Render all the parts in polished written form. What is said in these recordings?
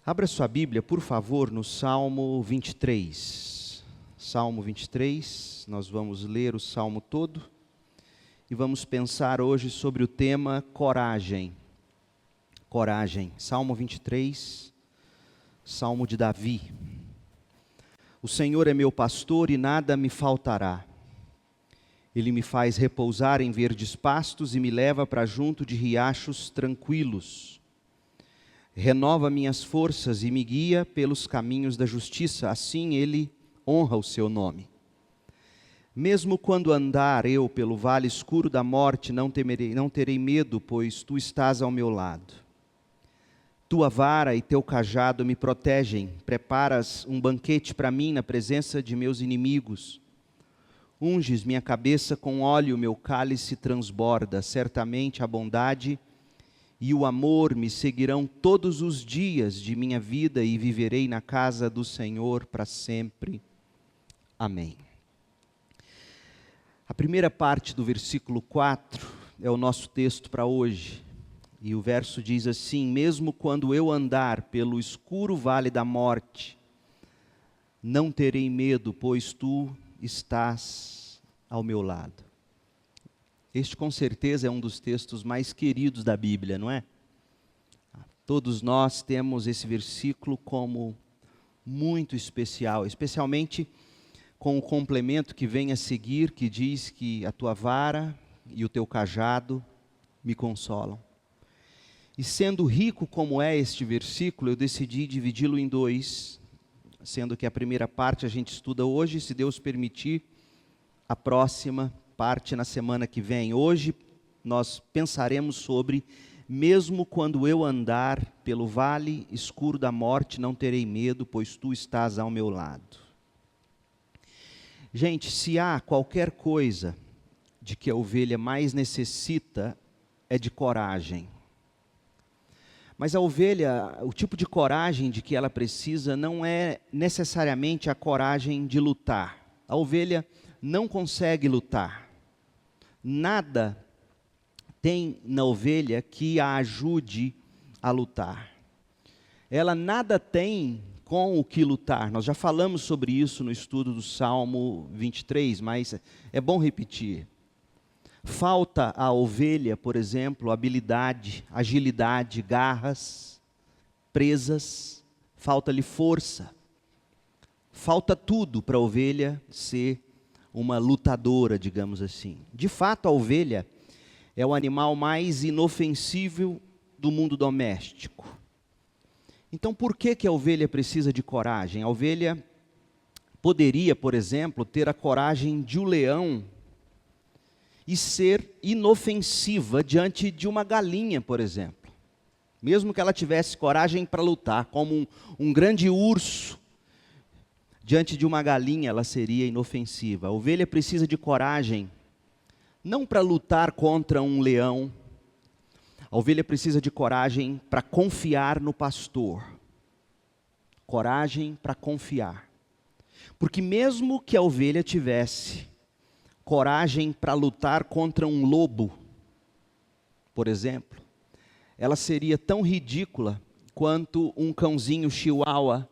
Abra sua Bíblia, por favor, no Salmo 23. Salmo 23, nós vamos ler o Salmo todo e vamos pensar hoje sobre o tema coragem. Coragem. Salmo 23, Salmo de Davi. O Senhor é meu pastor e nada me faltará. Ele me faz repousar em verdes pastos e me leva para junto de riachos tranquilos. Renova minhas forças e me guia pelos caminhos da justiça, assim Ele honra o seu nome. Mesmo quando andar eu pelo vale escuro da morte, não terei medo, pois Tu estás ao meu lado. Tua vara e Teu cajado me protegem, preparas um banquete para mim na presença de meus inimigos. Unges minha cabeça com óleo, meu cálice transborda, certamente a bondade e o amor me seguirão todos os dias de minha vida e viverei na casa do Senhor para sempre. Amém. A primeira parte do versículo 4 é o nosso texto para hoje. E o verso diz assim: mesmo quando eu andar pelo escuro vale da morte, não terei medo, pois Tu estás ao meu lado. Este com certeza é um dos textos mais queridos da Bíblia, não é? Todos nós temos esse versículo como muito especial, especialmente com o complemento que vem a seguir, que diz que a Tua vara e o Teu cajado me consolam. E sendo rico como é este versículo, eu decidi dividi-lo em dois, sendo que a primeira parte a gente estuda hoje, se Deus permitir, a próxima parte na semana que vem. Hoje nós pensaremos sobre: mesmo quando eu andar pelo vale escuro da morte, não terei medo, pois Tu estás ao meu lado. Gente, se há qualquer coisa de que a ovelha mais necessita, é de coragem. Mas a ovelha, o tipo de coragem de que ela precisa não é necessariamente a coragem de lutar. A ovelha não consegue lutar. Nada tem na ovelha que a ajude a lutar. Ela nada tem com o que lutar. Nós já falamos sobre isso no estudo do Salmo 23, mas é bom repetir. Falta à ovelha, por exemplo, habilidade, agilidade, garras, presas, falta-lhe força. Falta tudo para a ovelha ser uma lutadora, digamos assim. De fato, a ovelha é o animal mais inofensível do mundo doméstico. Então, por que a ovelha precisa de coragem? A ovelha poderia, por exemplo, ter a coragem de um leão e ser inofensiva diante de uma galinha, por exemplo. Mesmo que ela tivesse coragem para lutar, como um grande urso, diante de uma galinha ela seria inofensiva. A ovelha precisa de coragem, não para lutar contra um leão. A ovelha precisa de coragem para confiar no pastor. Coragem para confiar. Porque mesmo que a ovelha tivesse coragem para lutar contra um lobo, por exemplo, ela seria tão ridícula quanto um cãozinho chihuahua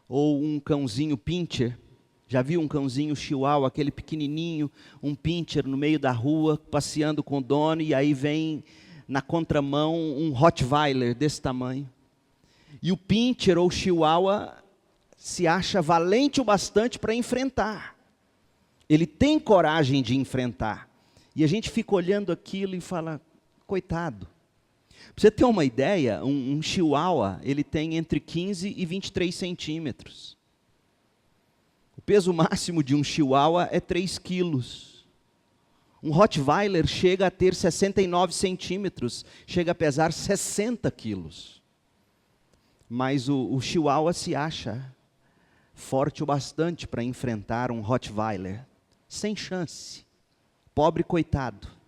ou um cãozinho pincher. Já viu um cãozinho chihuahua, aquele pequenininho, um pincher no meio da rua, passeando com o dono, e aí vem na contramão um Rottweiler desse tamanho. E o pincher ou chihuahua se acha valente o bastante para enfrentar. Ele tem coragem de enfrentar. E a gente fica olhando aquilo e fala: coitado. Para você ter uma ideia, um chihuahua, ele tem entre 15 e 23 centímetros. O peso máximo de um chihuahua é 3 quilos. Um Rottweiler chega a ter 69 centímetros, chega a pesar 60 quilos. Mas o chihuahua se acha forte o bastante para enfrentar um Rottweiler. Sem chance. Pobre coitado.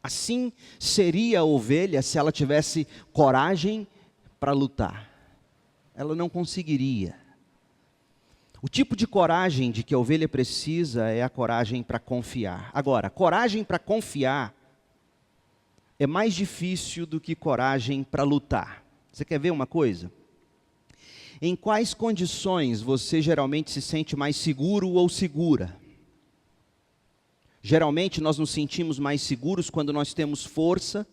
Assim seria a ovelha se ela tivesse coragem para lutar. Ela não conseguiria. O tipo de coragem de que a ovelha precisa é a coragem para confiar. Agora, coragem para confiar é mais difícil do que coragem para lutar. Você quer ver uma coisa? Em quais condições você geralmente se sente mais seguro ou segura? Geralmente nós nos sentimos mais seguros quando nós temos força,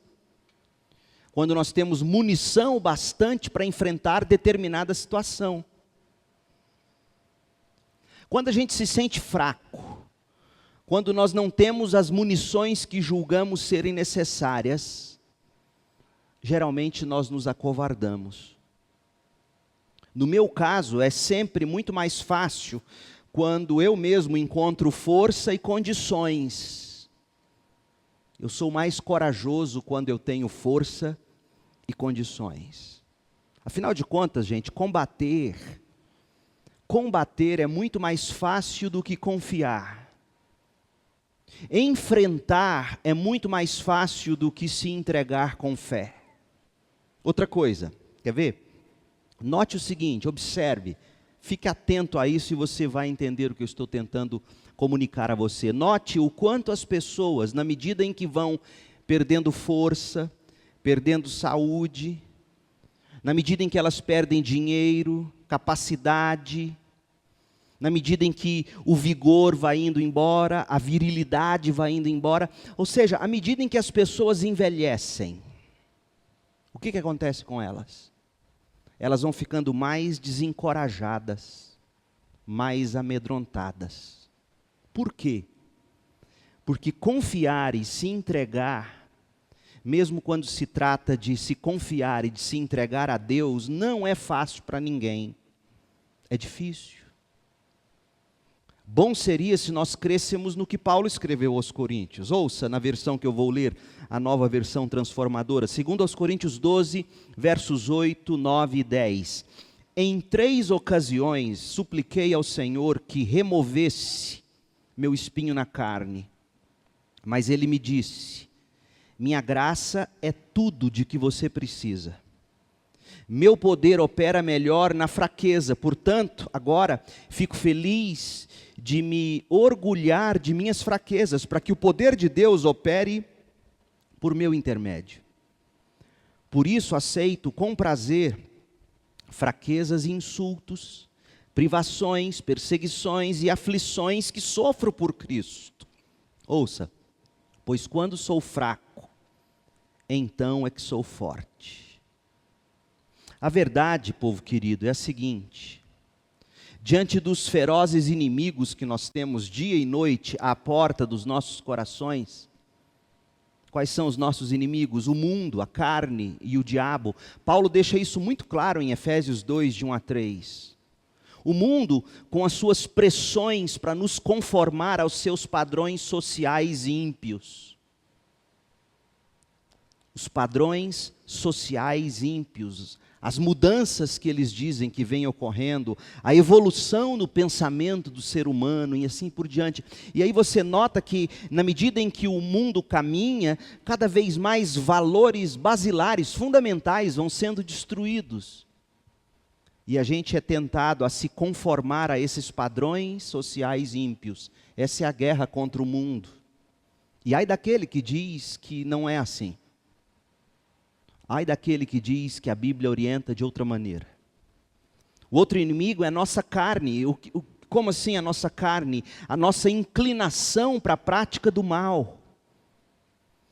quando nós temos munição bastante para enfrentar determinada situação. Quando a gente se sente fraco, quando nós não temos as munições que julgamos serem necessárias, geralmente nós nos acovardamos. No meu caso, é sempre muito mais fácil quando eu mesmo encontro força e condições. Eu sou mais corajoso quando eu tenho força e condições. Afinal de contas, gente, combater é muito mais fácil do que confiar. Enfrentar é muito mais fácil do que se entregar com fé. Outra coisa, quer ver? Note o seguinte, observe, fique atento a isso e você vai entender o que eu estou tentando comunicar a você. Note o quanto as pessoas, na medida em que vão perdendo força, perdendo saúde, na medida em que elas perdem dinheiro, capacidade, na medida em que o vigor vai indo embora, a virilidade vai indo embora, ou seja, à medida em que as pessoas envelhecem, o que acontece com elas? Elas vão ficando mais desencorajadas, mais amedrontadas. Por quê? Porque confiar e se entregar, mesmo quando se trata de se confiar e de se entregar a Deus, não é fácil para ninguém. É difícil. Bom seria se nós crêssemos no que Paulo escreveu aos Coríntios. Ouça na versão que eu vou ler, a nova versão transformadora. 2 Coríntios 12, versos 8, 9 e 10. Em 3 ocasiões supliquei ao Senhor que removesse meu espinho na carne. Mas ele me disse, minha graça é tudo de que você precisa. Meu poder opera melhor na fraqueza, portanto, agora fico feliz de me orgulhar de minhas fraquezas, para que o poder de Deus opere por meu intermédio. Por isso aceito com prazer fraquezas e insultos, privações, perseguições e aflições que sofro por Cristo. Ouça, pois quando sou fraco, então é que sou forte. A verdade, povo querido, é a seguinte: diante dos ferozes inimigos que nós temos dia e noite à porta dos nossos corações, quais são os nossos inimigos? O mundo, a carne e o diabo. Paulo deixa isso muito claro em Efésios 2, de 1 a 3. O mundo, com as suas pressões para nos conformar aos seus padrões sociais ímpios. Os padrões sociais ímpios, as mudanças que eles dizem que vêm ocorrendo, a evolução no pensamento do ser humano e assim por diante. E aí você nota que, na medida em que o mundo caminha, cada vez mais valores basilares, fundamentais, vão sendo destruídos. E a gente é tentado a se conformar a esses padrões sociais ímpios. Essa é a guerra contra o mundo. E ai daquele que diz que não é assim. Ai daquele que diz que a Bíblia orienta de outra maneira. O outro inimigo é a nossa carne. Como assim a nossa carne? A nossa inclinação para a prática do mal.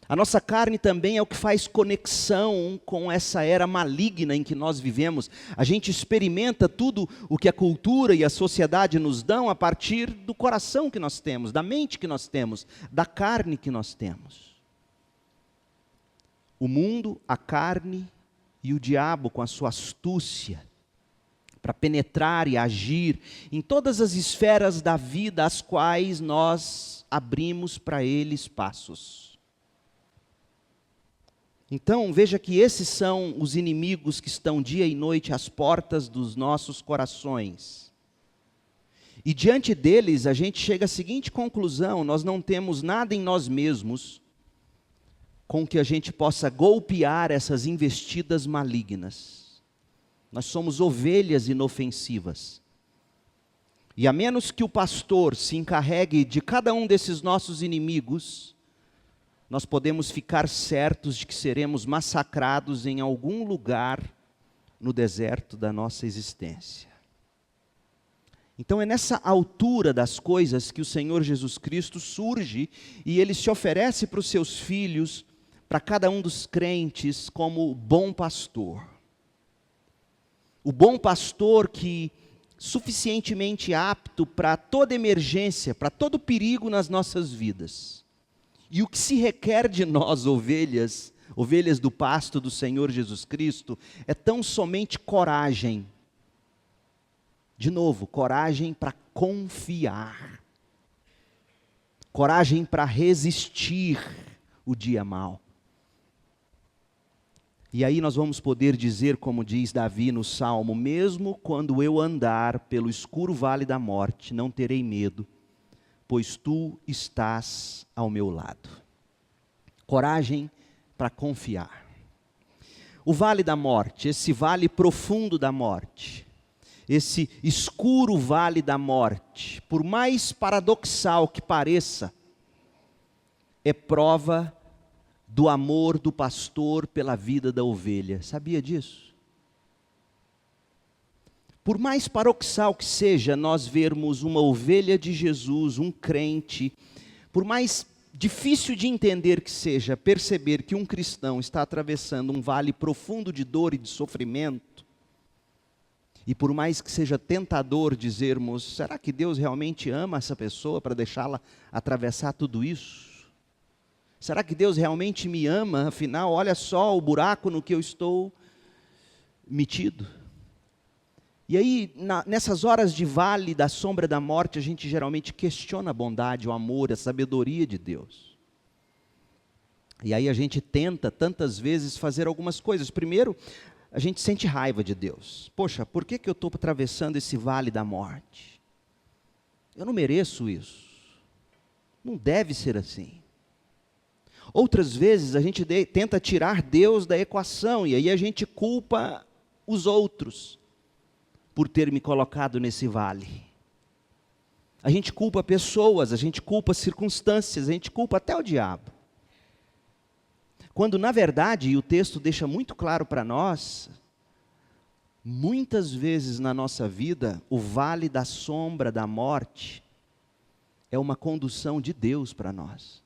A nossa carne também é o que faz conexão com essa era maligna em que nós vivemos. A gente experimenta tudo o que a cultura e a sociedade nos dão a partir do coração que nós temos, da mente que nós temos, da carne que nós temos. O mundo, a carne e o diabo com a sua astúcia para penetrar e agir em todas as esferas da vida às quais nós abrimos para ele espaços. Então, veja que esses são os inimigos que estão dia e noite às portas dos nossos corações. E diante deles a gente chega à seguinte conclusão: nós não temos nada em nós mesmos com que a gente possa golpear essas investidas malignas. Nós somos ovelhas inofensivas. E a menos que o pastor se encarregue de cada um desses nossos inimigos, nós podemos ficar certos de que seremos massacrados em algum lugar no deserto da nossa existência. Então é nessa altura das coisas que o Senhor Jesus Cristo surge e Ele se oferece para os seus filhos, para cada um dos crentes, como o bom pastor. O bom pastor que suficientemente apto para toda emergência, para todo perigo nas nossas vidas. E o que se requer de nós, ovelhas do pasto do Senhor Jesus Cristo, é tão somente coragem. De novo, coragem para confiar. Coragem para resistir o dia mau. E aí nós vamos poder dizer, como diz Davi no Salmo: mesmo quando eu andar pelo escuro vale da morte, não terei medo, pois tu estás ao meu lado. Coragem para confiar. O vale da morte, esse vale profundo da morte, esse escuro vale da morte, por mais paradoxal que pareça, é prova do amor do pastor pela vida da ovelha. Sabia disso? Por mais paradoxal que seja nós vermos uma ovelha de Jesus, um crente, por mais difícil de entender que seja perceber que um cristão está atravessando um vale profundo de dor e de sofrimento, e por mais que seja tentador dizermos: será que Deus realmente ama essa pessoa para deixá-la atravessar tudo isso? Será que Deus realmente me ama? Afinal, olha só o buraco no que eu estou metido. E aí, nessas horas de vale da sombra da morte, a gente geralmente questiona a bondade, o amor, a sabedoria de Deus. E aí a gente tenta, tantas vezes, fazer algumas coisas. Primeiro, a gente sente raiva de Deus. Poxa, por que eu estou atravessando esse vale da morte? Eu não mereço isso. Não deve ser assim. Outras vezes a gente tenta tirar Deus da equação, e aí a gente culpa os outros por ter me colocado nesse vale. A gente culpa pessoas, a gente culpa circunstâncias, a gente culpa até o diabo. Quando na verdade, e o texto deixa muito claro para nós, muitas vezes na nossa vida, o vale da sombra da morte é uma condução de Deus para nós.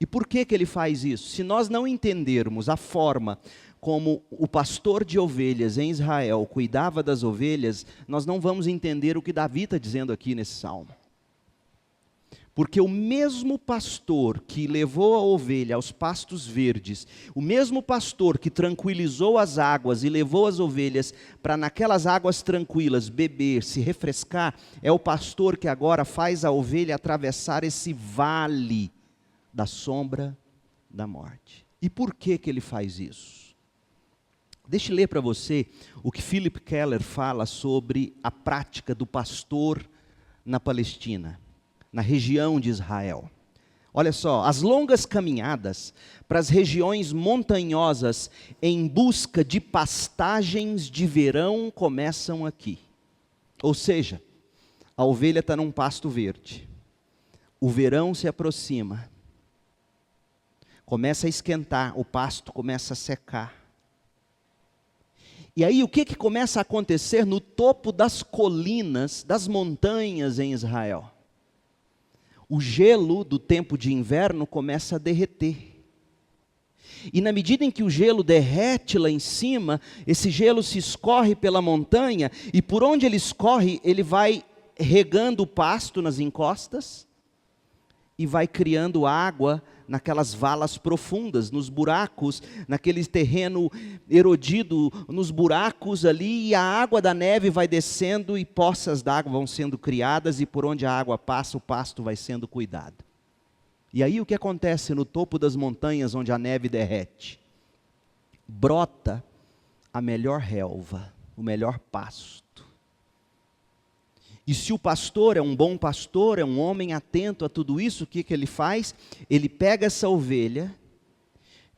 E por que Ele faz isso? Se nós não entendermos a forma como o pastor de ovelhas em Israel cuidava das ovelhas, nós não vamos entender o que Davi está dizendo aqui nesse salmo. Porque o mesmo pastor que levou a ovelha aos pastos verdes, o mesmo pastor que tranquilizou as águas e levou as ovelhas para naquelas águas tranquilas beber, se refrescar, é o pastor que agora faz a ovelha atravessar esse vale da sombra da morte. E por que ele faz isso? Deixa eu ler para você o que Philip Keller fala sobre a prática do pastor na Palestina, na região de Israel. Olha só, as longas caminhadas para as regiões montanhosas em busca de pastagens de verão começam aqui. Ou seja, a ovelha está num pasto verde, o verão se aproxima, começa a esquentar, o pasto começa a secar. E aí o que começa a acontecer no topo das colinas, das montanhas em Israel? O gelo do tempo de inverno começa a derreter. E na medida em que o gelo derrete lá em cima, esse gelo se escorre pela montanha, e por onde ele escorre, ele vai regando o pasto nas encostas, e vai criando água naquelas valas profundas, nos buracos, naquele terreno erodido, nos buracos ali, e a água da neve vai descendo e poças d'água vão sendo criadas, e por onde a água passa, o pasto vai sendo cuidado. E aí o que acontece no topo das montanhas onde a neve derrete? Brota a melhor relva, o melhor pasto. E se o pastor é um bom pastor, é um homem atento a tudo isso, o que ele faz? Ele pega essa ovelha,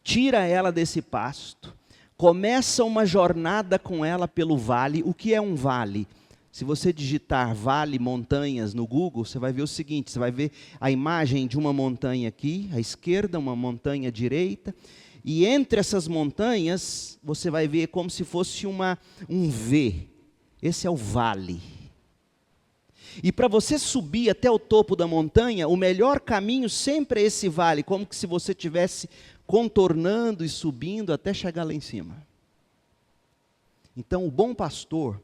tira ela desse pasto, começa uma jornada com ela pelo vale. O que é um vale? Se você digitar vale, montanhas no Google, você vai ver o seguinte, você vai ver a imagem de uma montanha aqui, à esquerda, uma montanha à direita, e entre essas montanhas, você vai ver como se fosse um V. Esse é o vale. E para você subir até o topo da montanha, o melhor caminho sempre é esse vale, como se você estivesse contornando e subindo até chegar lá em cima. Então, o bom pastor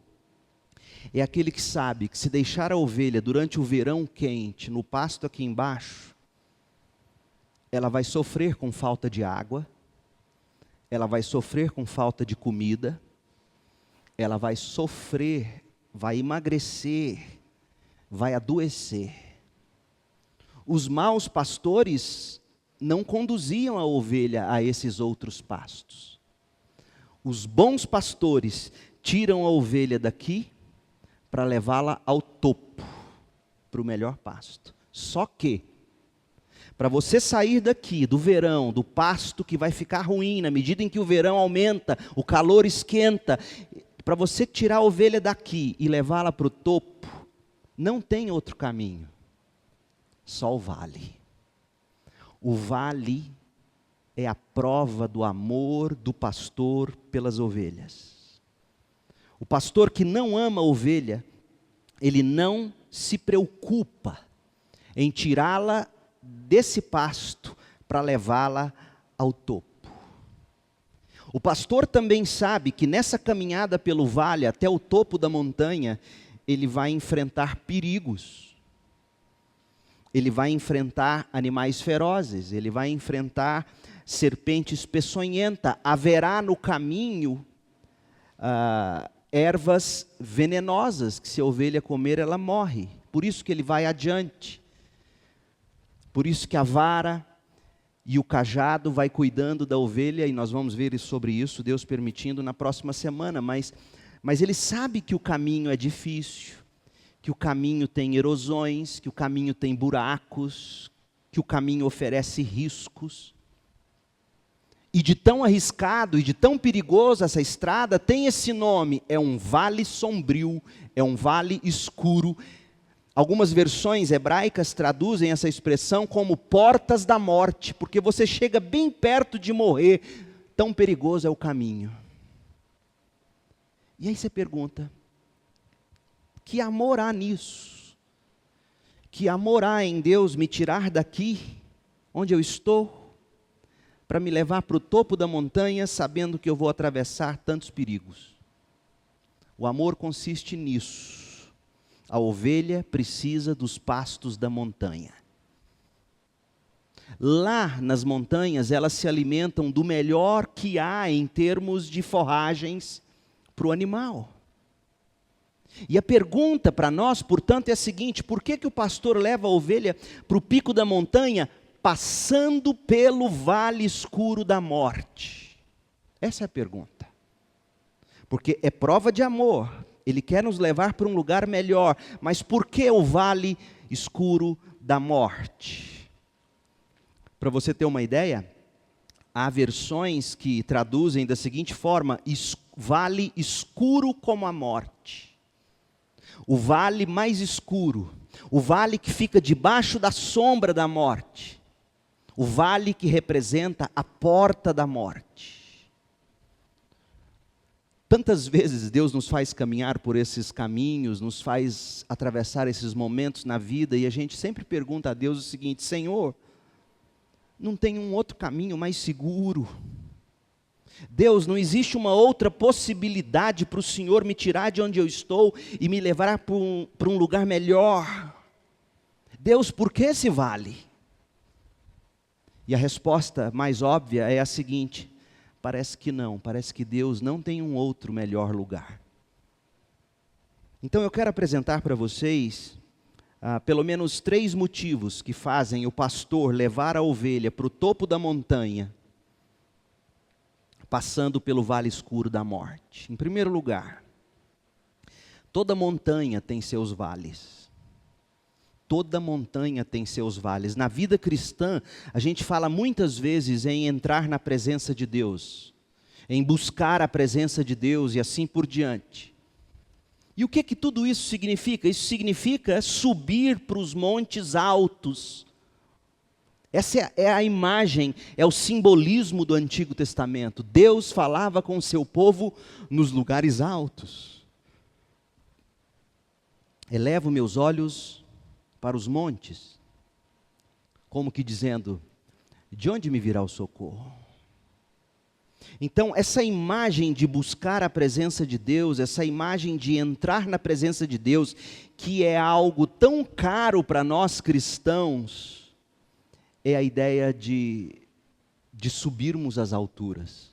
é aquele que sabe que se deixar a ovelha durante o verão quente, no pasto aqui embaixo, ela vai sofrer com falta de água, ela vai sofrer com falta de comida, ela vai sofrer, vai emagrecer, vai adoecer. Os maus pastores não conduziam a ovelha a esses outros pastos. Os bons pastores tiram a ovelha daqui para levá-la ao topo, para o melhor pasto. Só que, para você sair daqui, do verão, do pasto que vai ficar ruim, na medida em que o verão aumenta, o calor esquenta, para você tirar a ovelha daqui e levá-la para o topo, não tem outro caminho, só o vale. O vale é a prova do amor do pastor pelas ovelhas. O pastor que não ama a ovelha, ele não se preocupa em tirá-la desse pasto para levá-la ao topo. O pastor também sabe que nessa caminhada pelo vale até o topo da montanha, ele vai enfrentar perigos. Ele vai enfrentar animais ferozes, ele vai enfrentar serpentes peçonhentas. Haverá no caminho ervas venenosas, que se a ovelha comer, ela morre. Por isso que ele vai adiante. Por isso que a vara e o cajado vai cuidando da ovelha, e nós vamos ver sobre isso, Deus permitindo, na próxima semana. Mas ele sabe que o caminho é difícil, que o caminho tem erosões, que o caminho tem buracos, que o caminho oferece riscos. E de tão arriscado e de tão perigoso essa estrada tem esse nome, é um vale sombrio, é um vale escuro. Algumas versões hebraicas traduzem essa expressão como portas da morte, porque você chega bem perto de morrer, tão perigoso é o caminho. E aí você pergunta, que amor há nisso? Que amor há em Deus me tirar daqui, onde eu estou, para me levar para o topo da montanha, sabendo que eu vou atravessar tantos perigos? O amor consiste nisso. A ovelha precisa dos pastos da montanha. Lá nas montanhas, elas se alimentam do melhor que há em termos de forragens para o animal. E a pergunta para nós, portanto, é a seguinte: por que o pastor leva a ovelha para o pico da montanha, passando pelo vale escuro da morte? Essa é a pergunta. Porque é prova de amor. Ele quer nos levar para um lugar melhor. Mas por que o vale escuro da morte? Para você ter uma ideia, há versões que traduzem da seguinte forma: vale escuro como a morte. O vale mais escuro. O vale que fica debaixo da sombra da morte. O vale que representa a porta da morte. Tantas vezes Deus nos faz caminhar por esses caminhos, nos faz atravessar esses momentos na vida, e a gente sempre pergunta a Deus o seguinte: Senhor, não tem um outro caminho mais seguro? Deus, não existe uma outra possibilidade para o Senhor me tirar de onde eu estou e me levar para um lugar melhor? Deus, por que esse vale? E a resposta mais óbvia é a seguinte: parece que não, parece que Deus não tem um outro melhor lugar. Então eu quero apresentar para vocês pelo menos 3 motivos que fazem o pastor levar a ovelha para o topo da montanha, passando pelo vale escuro da morte. Em primeiro lugar, toda montanha tem seus vales. Toda montanha tem seus vales. Na vida cristã, a gente fala muitas vezes em entrar na presença de Deus, em buscar a presença de Deus e assim por diante. E o que tudo isso significa? Isso significa subir para os montes altos, Essa é a imagem, é o simbolismo do Antigo Testamento. Deus falava com o seu povo nos lugares altos. Elevo meus olhos para os montes, como que dizendo, de onde me virá o socorro? Então, essa imagem de buscar a presença de Deus, essa imagem de entrar na presença de Deus, que é algo tão caro para nós cristãos, é a ideia de subirmos às alturas.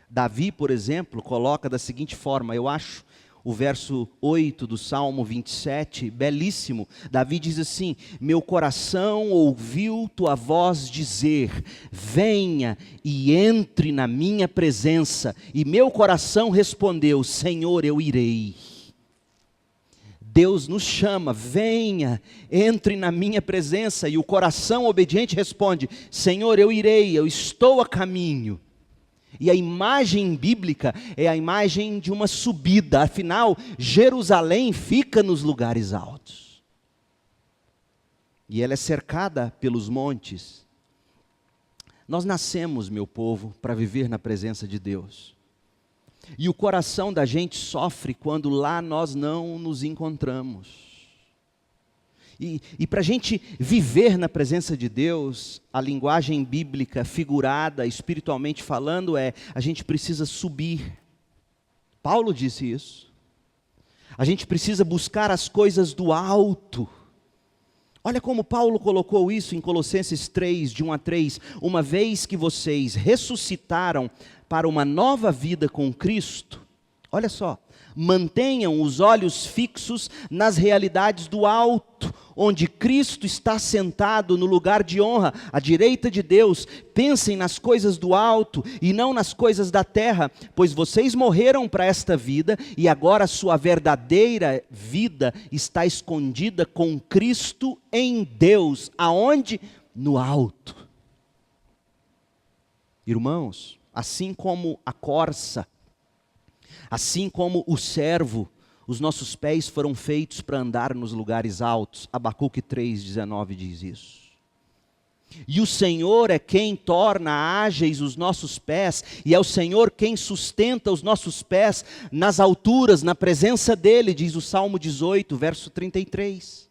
Davi, por exemplo, coloca da seguinte forma, eu acho o verso 8 do Salmo 27, belíssimo. Davi diz assim, meu coração ouviu tua voz dizer, venha e entre na minha presença. E meu coração respondeu, Senhor, eu irei. Deus nos chama, venha, entre na minha presença. E o coração obediente responde, Senhor, eu irei, eu estou a caminho. E a imagem bíblica é a imagem de uma subida, afinal, Jerusalém fica nos lugares altos. E ela é cercada pelos montes. Nós nascemos, meu povo, para viver na presença de Deus. E o coração da gente sofre quando lá nós não nos encontramos. E para a gente viver na presença de Deus, a linguagem bíblica figurada, espiritualmente falando, a gente precisa subir. Paulo disse isso. A gente precisa buscar as coisas do alto. Olha como Paulo colocou isso em Colossenses 3, de 1 a 3. Uma vez que vocês ressuscitaram para uma nova vida com Cristo, olha só, mantenham os olhos fixos nas realidades do alto, onde Cristo está sentado no lugar de honra, à direita de Deus. Pensem nas coisas do alto e não nas coisas da terra, pois vocês morreram para esta vida e agora sua verdadeira vida está escondida com Cristo em Deus. Aonde? No alto. Irmãos, assim como a corça, assim como o servo, os nossos pés foram feitos para andar nos lugares altos. Abacuque 3,19 diz isso. E o Senhor é quem torna ágeis os nossos pés, e é o Senhor quem sustenta os nossos pés nas alturas, na presença dEle, diz o Salmo 18, verso 33.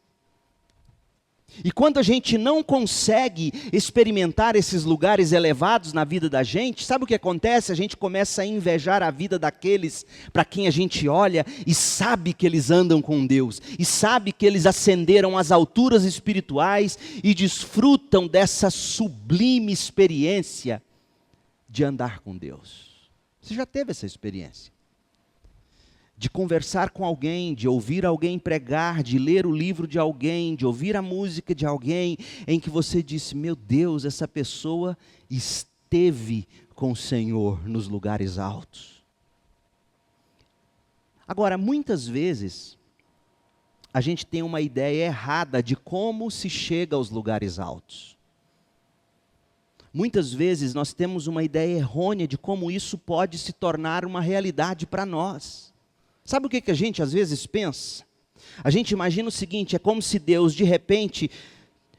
E quando a gente não consegue experimentar esses lugares elevados na vida da gente, sabe o que acontece? A gente começa a invejar a vida daqueles para quem a gente olha e sabe que eles andam com Deus, e sabe que eles ascenderam às alturas espirituais e desfrutam dessa sublime experiência de andar com Deus. Você já teve essa experiência? De conversar com alguém, de ouvir alguém pregar, de ler o livro de alguém, de ouvir a música de alguém, em que você disse, meu Deus, essa pessoa esteve com o Senhor nos lugares altos. Agora, muitas vezes, a gente tem uma ideia errada de como se chega aos lugares altos. Muitas vezes nós temos uma ideia errônea de como isso pode se tornar uma realidade para nós. Sabe o que a gente às vezes pensa? A gente imagina o seguinte, é como se Deus de repente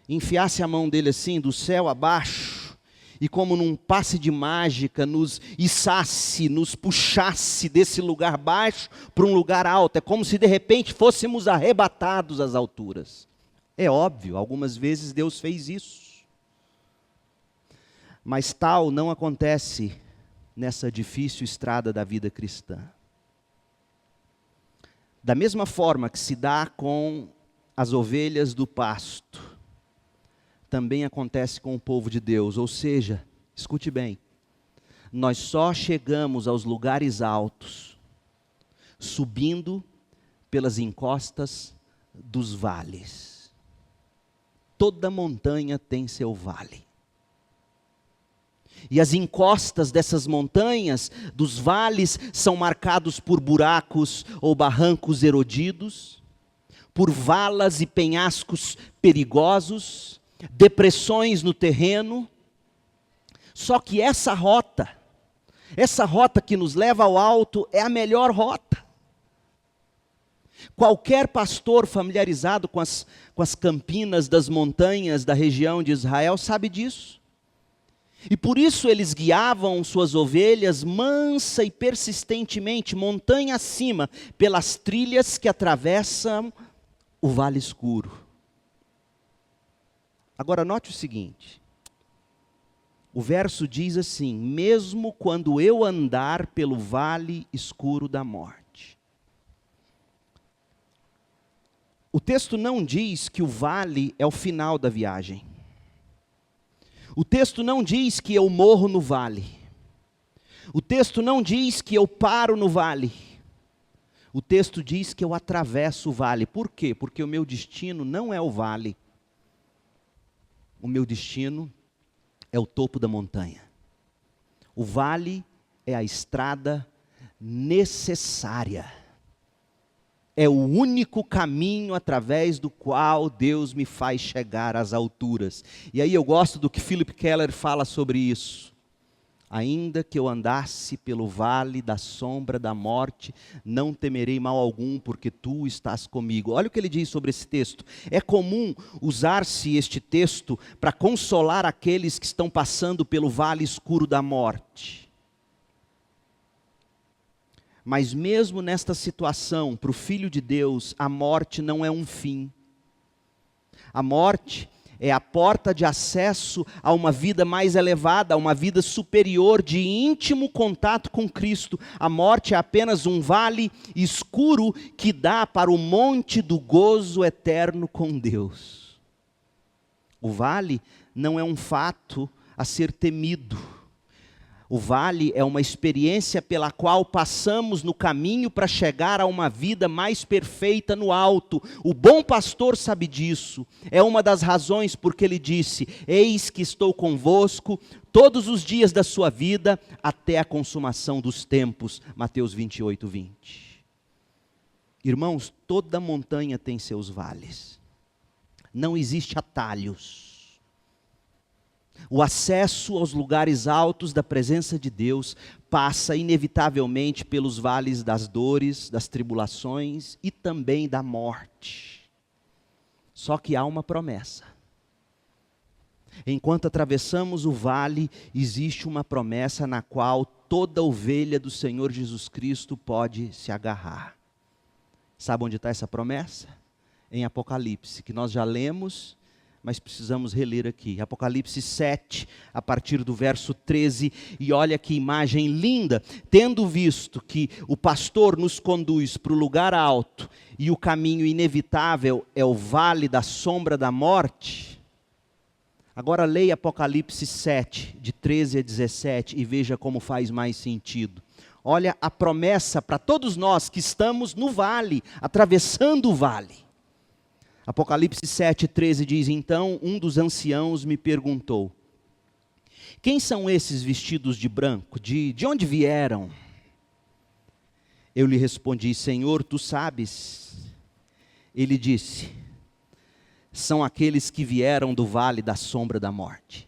enfiasse a mão dele assim, do céu abaixo, e como num passe de mágica, nos içasse, nos puxasse desse lugar baixo para um lugar alto. É como se de repente fôssemos arrebatados às alturas. É óbvio, algumas vezes Deus fez isso. Mas tal não acontece nessa difícil estrada da vida cristã. Da mesma forma que se dá com as ovelhas do pasto, também acontece com o povo de Deus. Ou seja, escute bem, nós só chegamos aos lugares altos, subindo pelas encostas dos vales. Toda montanha tem seu vale. E as encostas dessas montanhas, dos vales, são marcados por buracos ou barrancos erodidos, por valas e penhascos perigosos, depressões no terreno. Só que essa rota que nos leva ao alto, é a melhor rota. Qualquer pastor familiarizado com as campinas das montanhas da região de Israel sabe disso. E por isso eles guiavam suas ovelhas mansa e persistentemente, montanha acima, pelas trilhas que atravessam o vale escuro. Agora note o seguinte, o verso diz assim: mesmo quando eu andar pelo vale escuro da morte. O texto não diz que o vale é o final da viagem. O texto não diz que eu morro no vale. O texto não diz que eu paro no vale. O texto diz que eu atravesso o vale. Por quê? Porque o meu destino não é o vale. O meu destino é o topo da montanha. O vale é a estrada necessária. É o único caminho através do qual Deus me faz chegar às alturas. E aí eu gosto do que Philip Keller fala sobre isso. Ainda que eu andasse pelo vale da sombra da morte, não temerei mal algum, porque tu estás comigo. Olha o que ele diz sobre esse texto. É comum usar-se este texto para consolar aqueles que estão passando pelo vale escuro da morte. Mas mesmo nesta situação, para o Filho de Deus, a morte não é um fim. A morte é a porta de acesso a uma vida mais elevada, a uma vida superior, de íntimo contato com Cristo. A morte é apenas um vale escuro que dá para o monte do gozo eterno com Deus. O vale não é um fato a ser temido. O vale é uma experiência pela qual passamos no caminho para chegar a uma vida mais perfeita no alto. O bom pastor sabe disso. É uma das razões porque ele disse: eis que estou convosco todos os dias da sua vida até a consumação dos tempos. Mateus 28, 20. Irmãos, toda montanha tem seus vales. Não existe atalhos. O acesso aos lugares altos da presença de Deus passa inevitavelmente pelos vales das dores, das tribulações e também da morte. Só que há uma promessa. Enquanto atravessamos o vale, existe uma promessa na qual toda ovelha do Senhor Jesus Cristo pode se agarrar. Sabe onde está essa promessa? Em Apocalipse, que nós já lemos, mas precisamos reler aqui. Apocalipse 7, a partir do verso 13, e olha que imagem linda. Tendo visto que o pastor nos conduz para o lugar alto, e o caminho inevitável é o vale da sombra da morte. Agora leia Apocalipse 7, de 13 a 17, e veja como faz mais sentido. Olha a promessa para todos nós que estamos no vale, atravessando o vale. Apocalipse 7,13 diz: então um dos anciãos me perguntou: quem são esses vestidos de branco? De onde vieram? Eu lhe respondi: Senhor, tu sabes. Ele disse: são aqueles que vieram do vale da sombra da morte.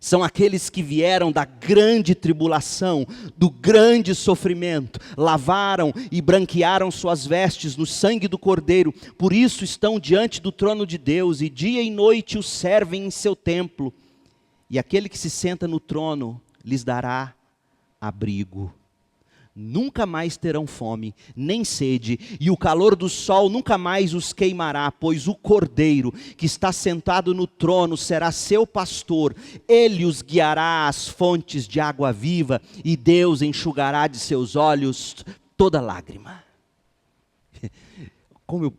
São aqueles que vieram da grande tribulação, do grande sofrimento, lavaram e branquearam suas vestes no sangue do Cordeiro, por isso estão diante do trono de Deus, e dia e noite o servem em seu templo, e aquele que se senta no trono lhes dará abrigo. Nunca mais terão fome, nem sede, e o calor do sol nunca mais os queimará, pois o Cordeiro que está sentado no trono será seu pastor. Ele os guiará às fontes de água viva, e Deus enxugará de seus olhos toda lágrima. Como eu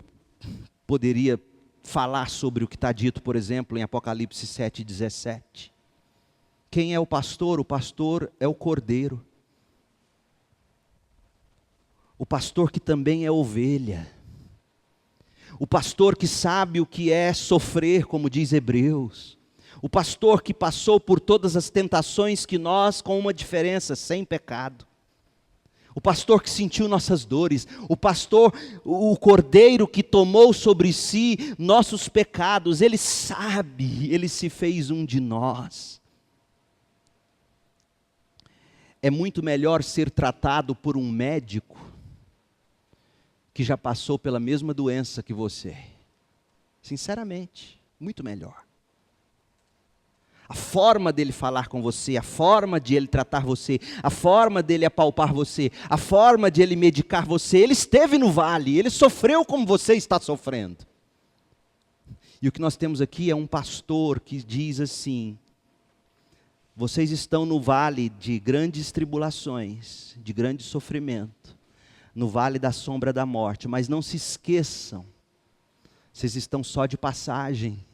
poderia falar sobre o que está dito, por exemplo, em Apocalipse 7,17? Quem é o pastor? O pastor é o Cordeiro. O pastor que também é ovelha. O pastor que sabe o que é sofrer, como diz Hebreus. O pastor que passou por todas as tentações que nós, com uma diferença, sem pecado. O pastor que sentiu nossas dores. O pastor, o cordeiro que tomou sobre si nossos pecados. Ele sabe, ele se fez um de nós. É muito melhor ser tratado por um médico que já passou pela mesma doença que você. Sinceramente, muito melhor. A forma dele falar com você, a forma de ele tratar você, a forma dele apalpar você, a forma de ele medicar você. Ele esteve no vale, ele sofreu como você está sofrendo. E o que nós temos aqui é um pastor que diz assim: vocês estão no vale de grandes tribulações, de grande sofrimento, no vale da sombra da morte, mas não se esqueçam, vocês estão só de passagem.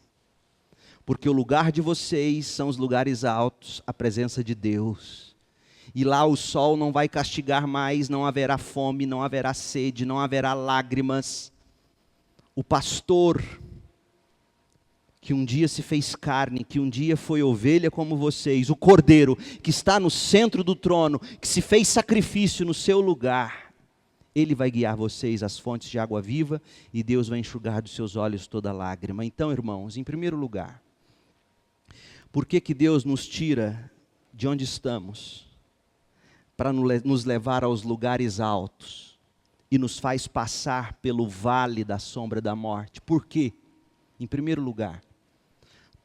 Porque o lugar de vocês são os lugares altos, a presença de Deus. E lá o sol não vai castigar mais, não haverá fome, não haverá sede, não haverá lágrimas. O pastor, que um dia se fez carne, que um dia foi ovelha como vocês, o cordeiro, que está no centro do trono, que se fez sacrifício no seu lugar, ele vai guiar vocês às fontes de água viva, e Deus vai enxugar dos seus olhos toda lágrima. Então, irmãos, em primeiro lugar, por que Deus nos tira de onde estamos, para nos levar aos lugares altos, e nos faz passar pelo vale da sombra da morte? Por quê? Em primeiro lugar,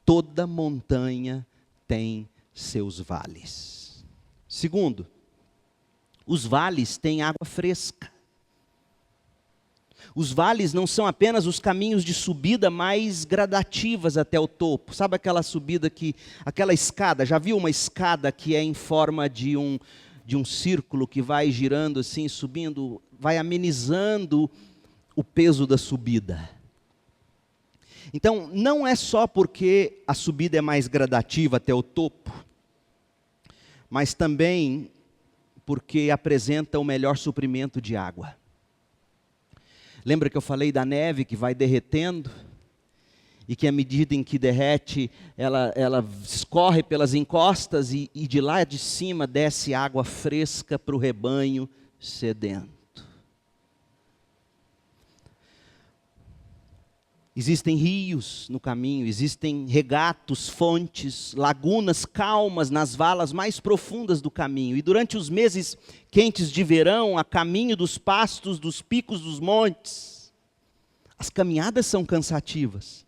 toda montanha tem seus vales. Segundo, os vales têm água fresca. Os vales não são apenas os caminhos de subida mais gradativas até o topo. Sabe aquela subida aquela escada, já viu uma escada que é em forma de um círculo que vai girando assim, subindo, vai amenizando o peso da subida. Então, não é só porque a subida é mais gradativa até o topo, mas também porque apresenta o melhor suprimento de água. Lembra que eu falei da neve que vai derretendo? E que à medida em que derrete, ela escorre pelas encostas e de lá de cima desce água fresca para o rebanho sedento. Existem rios no caminho, existem regatos, fontes, lagunas calmas nas valas mais profundas do caminho. E durante os meses quentes de verão, a caminho dos pastos, dos picos dos montes, as caminhadas são cansativas.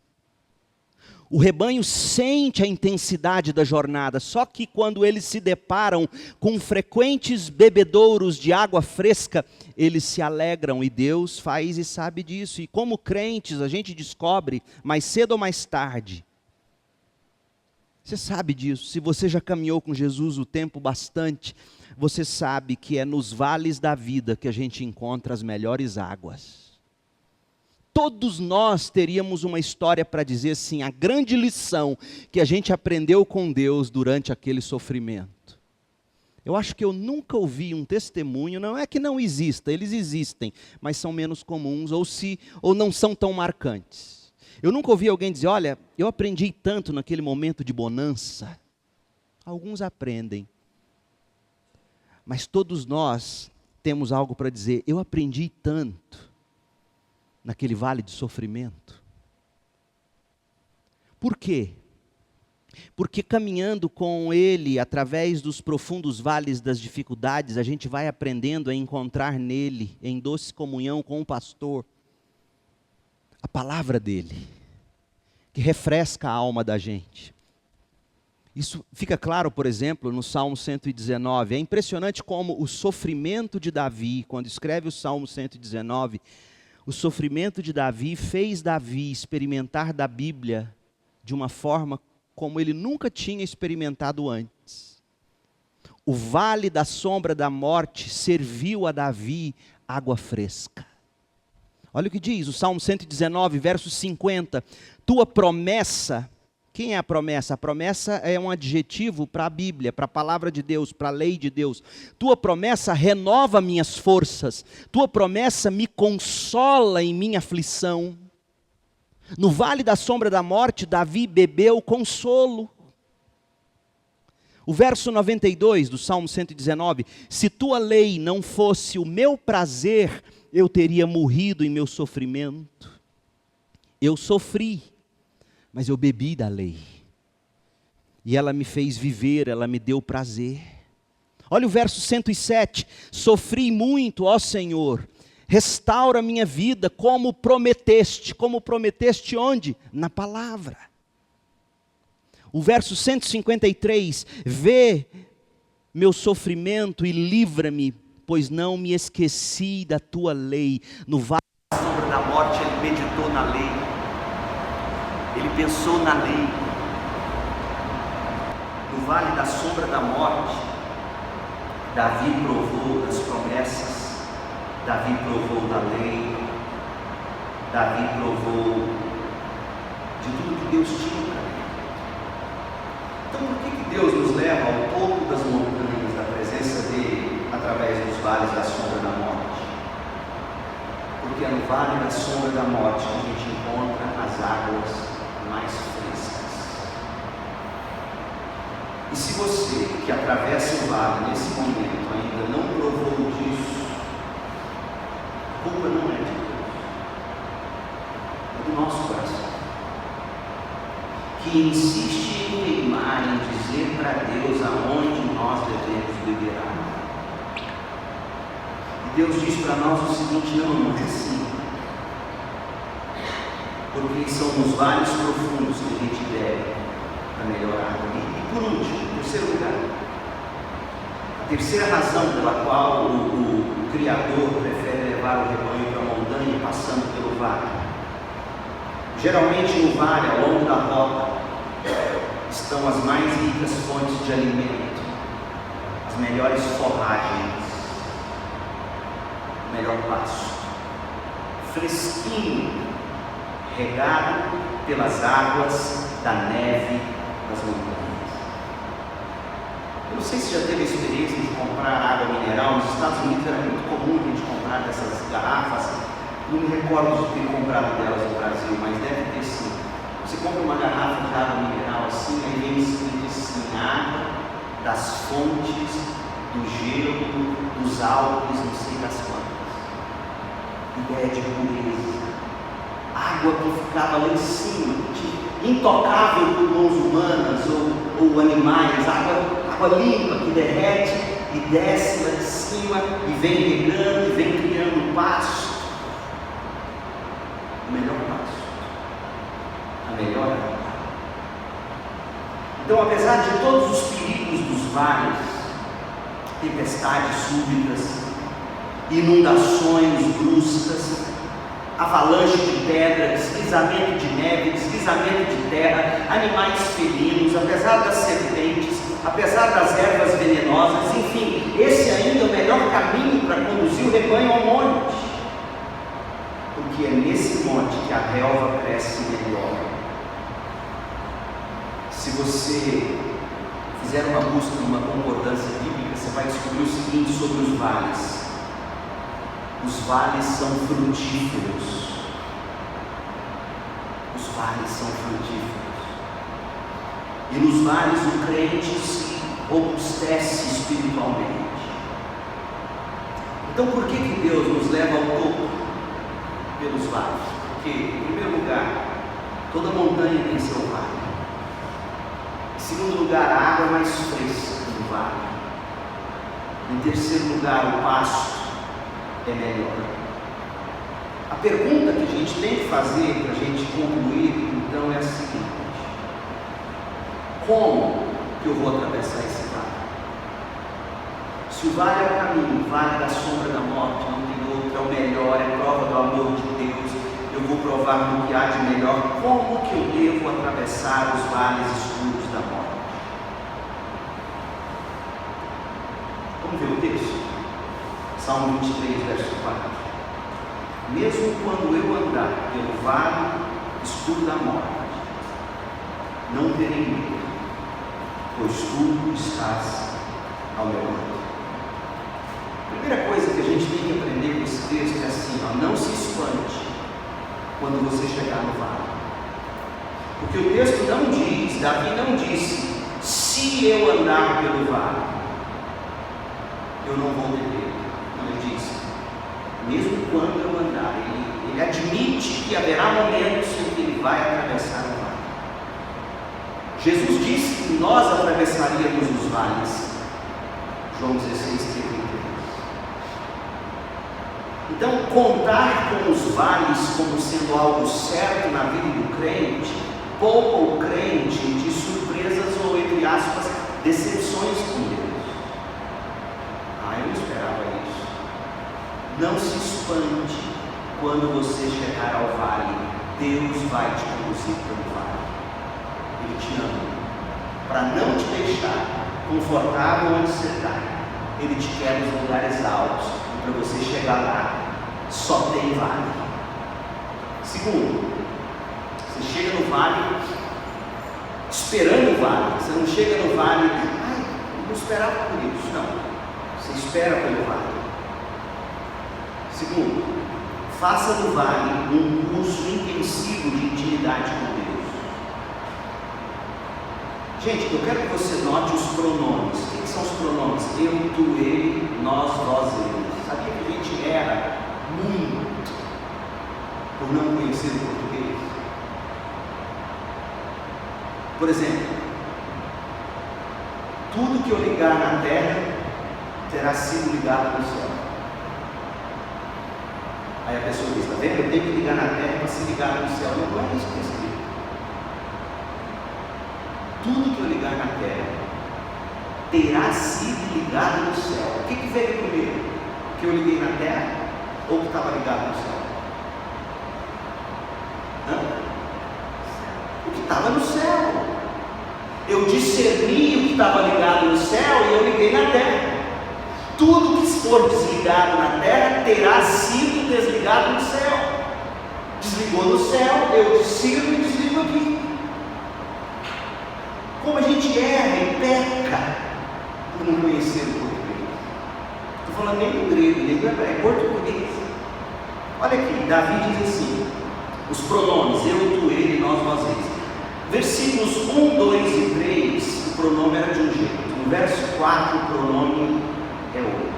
O rebanho sente a intensidade da jornada, só que quando eles se deparam com frequentes bebedouros de água fresca, eles se alegram, e Deus faz e sabe disso. E como crentes, a gente descobre, mais cedo ou mais tarde, você sabe disso, se você já caminhou com Jesus o tempo bastante, você sabe que é nos vales da vida que a gente encontra as melhores águas. Todos nós teríamos uma história para dizer assim, a grande lição que a gente aprendeu com Deus durante aquele sofrimento. Eu acho que eu nunca ouvi um testemunho, não é que não exista, eles existem, mas são menos comuns, ou não são tão marcantes. Eu nunca ouvi alguém dizer, olha, eu aprendi tanto naquele momento de bonança. Alguns aprendem, mas todos nós temos algo para dizer, eu aprendi tanto naquele vale de sofrimento. Por quê? Porque caminhando com Ele, através dos profundos vales das dificuldades, a gente vai aprendendo a encontrar nele, em doce comunhão com o pastor, a palavra dele, que refresca a alma da gente. Isso fica claro, por exemplo, no Salmo 119. É impressionante como o sofrimento de Davi, quando escreve o Salmo 119, o sofrimento de Davi fez Davi experimentar da Bíblia de uma forma como ele nunca tinha experimentado antes. O vale da sombra da morte serviu a Davi água fresca. Olha o que diz o Salmo 119, verso 50. Tua promessa, quem é a promessa? A promessa é um adjetivo para a Bíblia, para a palavra de Deus, para a lei de Deus. Tua promessa renova minhas forças. Tua promessa me consola em minha aflição. No vale da sombra da morte, Davi bebeu consolo. O verso 92 do Salmo 119. Se tua lei não fosse o meu prazer, eu teria morrido em meu sofrimento. Eu sofri, mas eu bebi da lei. E ela me fez viver, ela me deu prazer. Olha o verso 107. Sofri muito, ó Senhor, Restaura a minha vida como prometeste. Como prometeste onde? Na palavra. O verso 153, vê meu sofrimento e livra-me, pois não me esqueci da tua lei. No vale da sombra da morte, ele meditou na lei. Ele pensou na lei. No vale da sombra da morte, Davi provou das promessas, Davi provou da lei, Davi provou de tudo que Deus tinha para ele. Então por que Deus nos leva ao topo das montanhas da presença dele, através dos vales da sombra da morte? Porque é no vale da sombra da morte que a gente encontra as águas mais frescas. E se você que atravessa o vale nesse momento ainda não provou disso, a culpa não é de Deus, é do nosso coração, que insiste em teimar, em dizer para Deus aonde nós devemos beber água. E Deus diz para nós o seguinte: não é assim. Porque são nos vales profundos que a gente bebe a melhor água. E por último, em terceiro lugar, a terceira razão pela qual o Criador prefere levar o rebanho para a montanha passando pelo vale. Geralmente no vale, ao longo da rota, estão as mais ricas fontes de alimento, as melhores forragens, o melhor pasto, fresquinho, regado pelas águas da neve das montanhas. Eu não sei se já teve a experiência de comprar água mineral. Nos Estados Unidos era muito comum a gente comprar dessas garrafas. Não me recordo de ter comprado delas no Brasil, mas deve ter sim. Você compra uma garrafa de água mineral assim, aí vem escrito assim: água das fontes do gelo, dos Alpes, não sei das quantas. Ideia de pureza. Água que ficava lá em cima, intocável por mãos humanas ou animais. Água limpa que derrete e desce lá de cima e vem regando e vem criando pasto. O melhor pasto, a melhor água. Então, apesar de todos os perigos dos vales, tempestades súbitas, inundações bruscas, avalanche de pedra, deslizamento de neve, deslizamento de terra, animais felinos, apesar das serpentes, apesar das ervas venenosas, enfim, esse ainda é o melhor caminho para conduzir o rebanho ao monte, porque é nesse monte que a relva cresce melhor. Se você fizer uma busca numa concordância bíblica, você vai descobrir o seguinte sobre os vales: os vales são frutíferos. Os vales são frutíferos. E nos vales o crente se robustece espiritualmente. Então por que Deus nos leva ao topo pelos vales? Porque, em primeiro lugar, toda montanha tem seu vale. Em segundo lugar, a água é mais fresca no vale. Em terceiro lugar, o pasto é melhor. A pergunta que a gente tem que fazer para a gente concluir, então, é a seguinte: como que eu vou atravessar esse vale? Se o vale é o caminho, o vale da sombra da morte, não tem outro, é o melhor, é prova do amor de Deus, eu vou provar do que há de melhor. Como que eu devo atravessar os vales escuros da morte? Vamos ver o texto? Salmo 23, verso 4. Mesmo quando eu andar pelo vale escuro da morte, não terei medo, pois tu estás ao meu lado. A primeira coisa que a gente tem que aprender com esse texto é assim: não se espante quando você chegar no vale. Porque o texto não diz, Davi não disse: se eu andar pelo vale, eu não vou ter medo. Ele diz: mesmo quando eu andar, ele admite que haverá momentos em que ele vai atravessar o vale. Jesus disse que nós atravessaríamos os vales. João 16, 33. Então, contar com os vales como sendo algo certo na vida do crente, poupa o crente de surpresas ou, entre aspas, decepções com Deus. Eu não esperava isso. Não se espante quando você chegar ao vale. Deus vai te conduzir pelo vale. Ele te ama. Para não te deixar confortável onde você está. Ele te quer nos lugares altos. E para você chegar lá, só tem vale. Segundo, você chega no vale esperando o vale. Você não chega no vale, eu não esperava por isso. Não, você espera pelo vale. Segundo, faça do vale um curso intensivo de intimidade com Deus. Gente, eu quero que você note os pronomes. O que são os pronomes? Eu, tu, ele, nós, vós, ele. Sabia que a gente erra muito por não conhecer o português? Por exemplo, tudo que eu ligar na terra terá sido ligado no céu. Aí a pessoa diz, está vendo? Eu tenho que ligar na terra para ser ligado no céu. Não é isso que é escrito. Tudo que eu ligar na terra terá sido ligado no céu. O que veio primeiro? Que eu liguei na terra ou que estava ligado no céu? O que estava no céu. Eu discerni o que estava ligado no céu e eu liguei na terra. Tudo que for desligado na terra terá sido desligado no céu. Desligou no céu, eu discerno e desligo aqui. Como a gente erra e peca por não conhecer o português. Estou falando nem do grego, nem do hebraico, é português. Olha aqui, Davi diz assim, os pronomes, eu, tu, ele, nós, vós, eles. Versículos 1, 2 e 3, o pronome era de um jeito. No verso 4, o pronome é outro.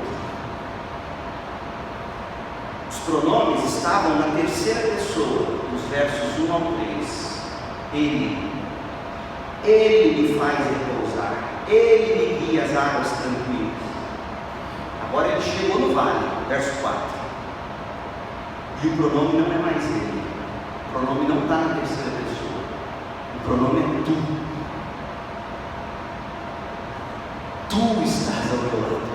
Os pronomes estavam na terceira pessoa, nos versos 1 ao 3. Ele me faz repousar, ele me guia as águas tranquilas. Agora ele chegou no vale, verso 4. E o pronome não é mais ele. O pronome não está na terceira pessoa. O pronome é tu. Tu estás ao meu lado.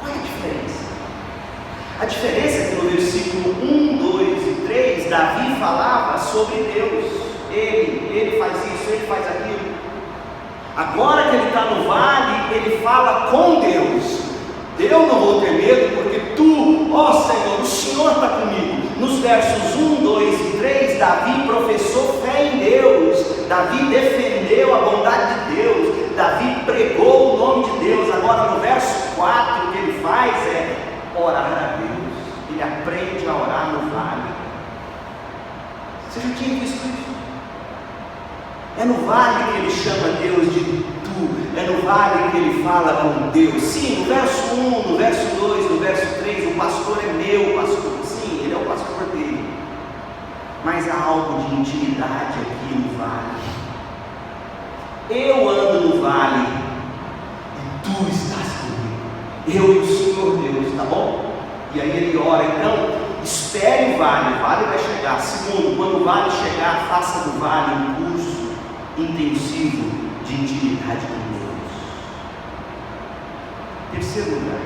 Qual é a diferença? A diferença é que no versículo 1, 2 e 3, Davi falava sobre Deus. Ele faz isso, ele faz aquilo. Agora que ele está no vale, ele fala com Deus. Eu não vou ter medo, porque tu, ó Senhor, o Senhor está comigo. Nos versos 1, 2 e 3, Davi professou fé em Deus. Davi defendeu a bondade de Deus. Davi pregou o nome de Deus. Agora no verso 4, o que ele faz é orar a Deus. Ele aprende a orar no vale. Você já tinha visto isso? É no vale que ele chama Deus de tu, é no vale que ele fala com Deus. Sim, no verso 1, no verso 2, no verso 3, o pastor é meu pastor. Sim, ele é o pastor dele. Mas há algo de intimidade aqui no vale. Eu ando no vale e tu estás comigo. Eu e o Senhor Deus, tá bom? E aí ele ora, então, espere o vale vai chegar. Segundo, quando o vale chegar, faça do vale um curso intensivo de intimidade com Deus. Terceiro lugar.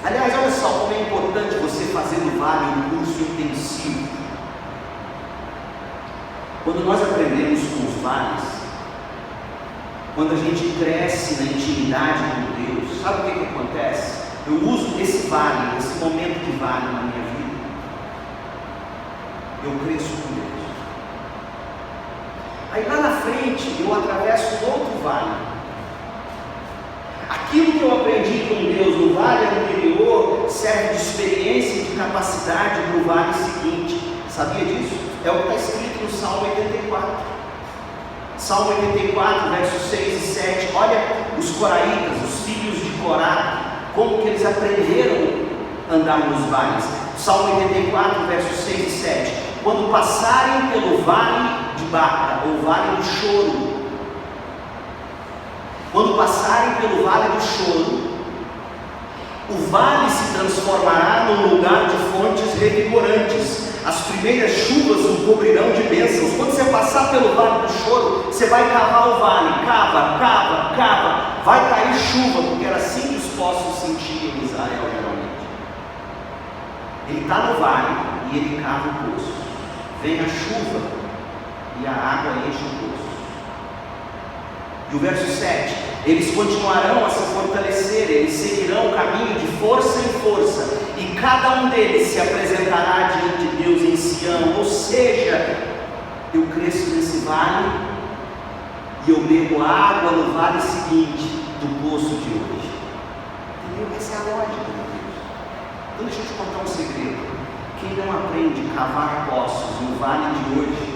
Aliás, olha só como é importante você fazer no vale um curso intensivo. Quando nós aprendemos com os vales, quando a gente cresce na intimidade com Deus, sabe o que acontece? Eu uso esse vale, esse momento de vale na minha vida. Eu cresço com Deus. Aí lá na frente eu atravesso um outro vale. Aquilo que eu aprendi com Deus no vale anterior serve de experiência e de capacidade para o vale seguinte. Sabia disso? É o que está escrito no Salmo 84. Salmo 84, versos 6 e 7. Olha os coraitas, os filhos de Corá, como que eles aprenderam a andar nos vales. Salmo 84, versos 6 e 7. Quando passarem pelo vale de Baca, ou vale do choro, quando passarem pelo vale do choro, O vale se transformará num lugar de fontes revigorantes. As primeiras chuvas o cobrirão de bênçãos. Quando você passar pelo vale do choro, você vai cavar o vale. Cava, cava, cava. Vai cair chuva, porque era assim que os poços se enchiam em Israel geralmente. Ele está no vale e ele cava o poço. Vem a chuva e a água enche o poço. E o verso 7, eles continuarão a se fortalecer, eles seguirão o caminho de força em força, e cada um deles se apresentará diante de Deus em Sião. Ou seja, eu cresço nesse vale e eu bebo água no vale seguinte do poço de hoje. Entendeu? Essa é a lógica de Deus. Então deixa eu te contar um segredo. Quem não aprende a cavar poços no vale de hoje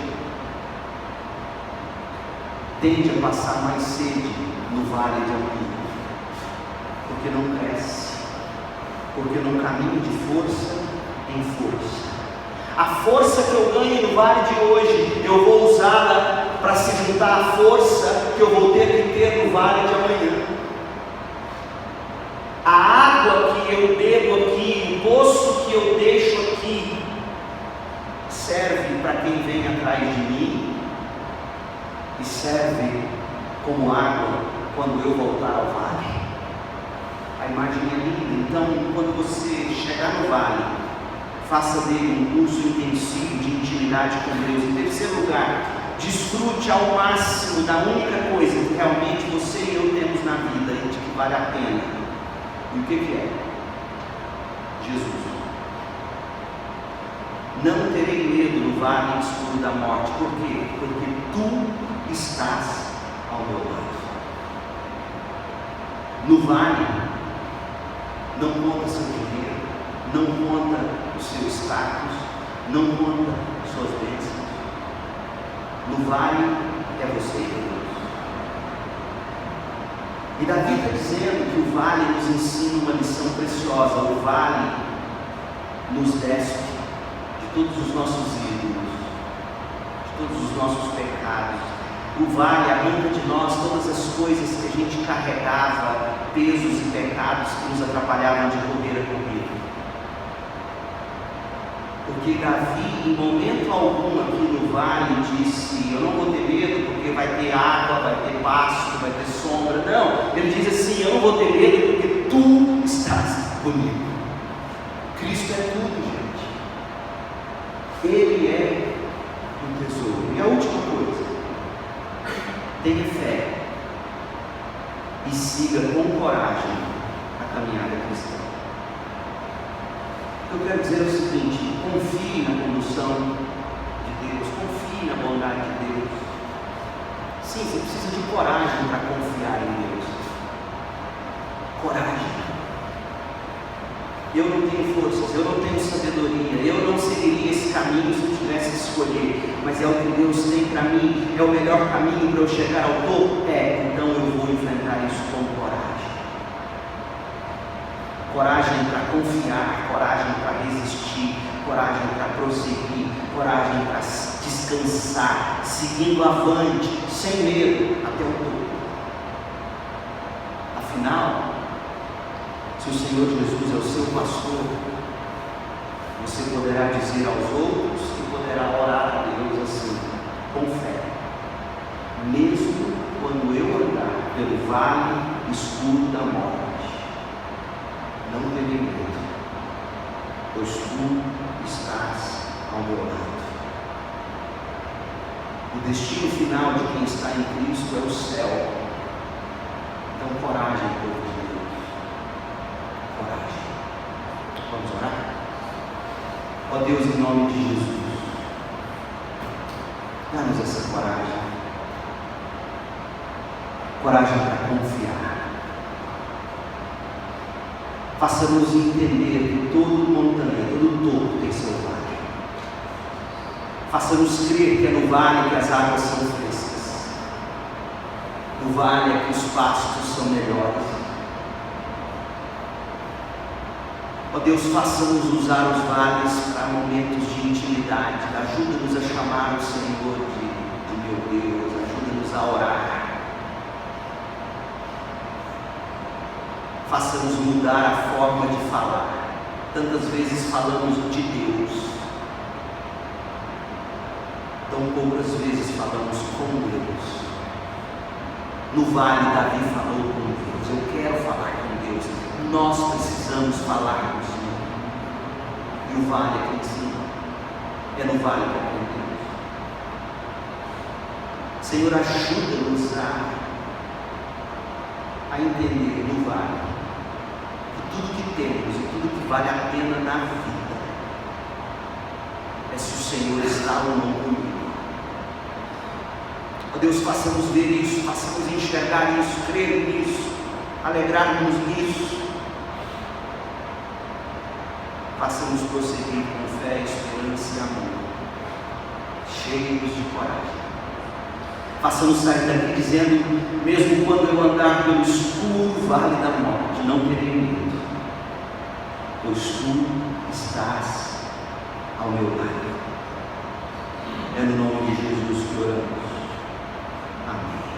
tende a passar mais sede no vale de amanhã, porque não cresce, porque não caminha de força em força. A força que eu ganho no vale de hoje, eu vou usá-la para se juntar à força que eu vou ter que ter no vale de amanhã. A água que eu bebo aqui, o poço que eu deixo aqui, serve para quem vem atrás de mim, e serve como água quando eu voltar ao vale. A imagem é linda. Então, quando você chegar no vale, faça dele um curso intensivo de intimidade com Deus. Em terceiro lugar, desfrute ao máximo da única coisa que realmente você e eu temos na vida e de que vale a pena. E o que é? Jesus. Não terei medo no vale escuro da morte. Por quê? Porque tu estás ao meu lado. No vale, não conta seu dinheiro, não conta o seu status, não conta suas bênçãos. No vale é você e Deus. E Davi está dizendo que o vale nos ensina uma lição preciosa. O vale nos despe de todos os nossos ídolos, de todos os nossos pecados. O vale arranca de nós todas as coisas que a gente carregava, pesos e pecados que nos atrapalhavam de correr a corrida. Porque Davi, em momento algum aqui no vale, disse: eu não vou ter medo porque vai ter água, vai ter pasto, vai ter sombra. Não, ele diz assim: eu não vou ter medo porque tu estás comigo. Cristo é tudo, gente. Ele é um tesouro. E a última coisa: tenha fé e siga com coragem a caminhada cristã. O que eu quero dizer é o seguinte: confie na condução de Deus, confie na bondade de Deus. Sim, você precisa de coragem para confiar em Deus. Coragem. Eu não tenho forças, eu não tenho sabedoria, eu não seguiria esse caminho se eu tivesse que escolher, mas é o que Deus tem para mim, é o melhor caminho para eu chegar ao topo? Então eu vou enfrentar isso com coragem. Coragem para confiar, coragem para resistir, coragem para prosseguir, coragem para descansar, seguindo avante, sem medo, até o topo. Afinal, se o Senhor Jesus é o seu pastor, você poderá dizer aos outros e poderá orar a Deus assim, com fé: mesmo quando eu andar pelo vale escuro da morte, não terei medo, pois tu estás ao meu lado. O destino final de quem está em Cristo é o céu. Então, coragem, povo de Deus. Coragem. Vamos orar? Ó Deus, em nome de Jesus, dá-nos essa coragem. Coragem para confiar. Faça-nos entender que todo montanha, todo topo tem seu vale. Faça-nos crer que é no vale que as águas são frescas. No vale é que os pastos são melhores. Ó Deus, faça-nos usar os vales para momentos de intimidade. Ajuda-nos a chamar o Senhor de meu Deus. Ajuda-nos a orar. faça-nos mudar a forma de falar. Tantas vezes falamos de Deus, tão poucas vezes falamos com Deus. No vale, Davi falou com Deus. Eu quero falar com Deus. Nós precisamos falar com o Senhor. E o vale é que ensina. É no vale que aprendemos. Senhor, ajuda-nos a entender no vale que tudo que temos e tudo que vale a pena na vida é se o Senhor está ou não comigo. Ó Deus, façamos ver isso, façamos enxergar isso, crer nisso, alegrarmos nisso. Façamos prosseguir com fé, esperança e amor, cheios de coragem. Façamos sair daqui dizendo, mesmo quando eu andar pelo escuro vale da morte, não terei medo, pois tu estás ao meu lado. É no nome de Jesus que oramos. Amém.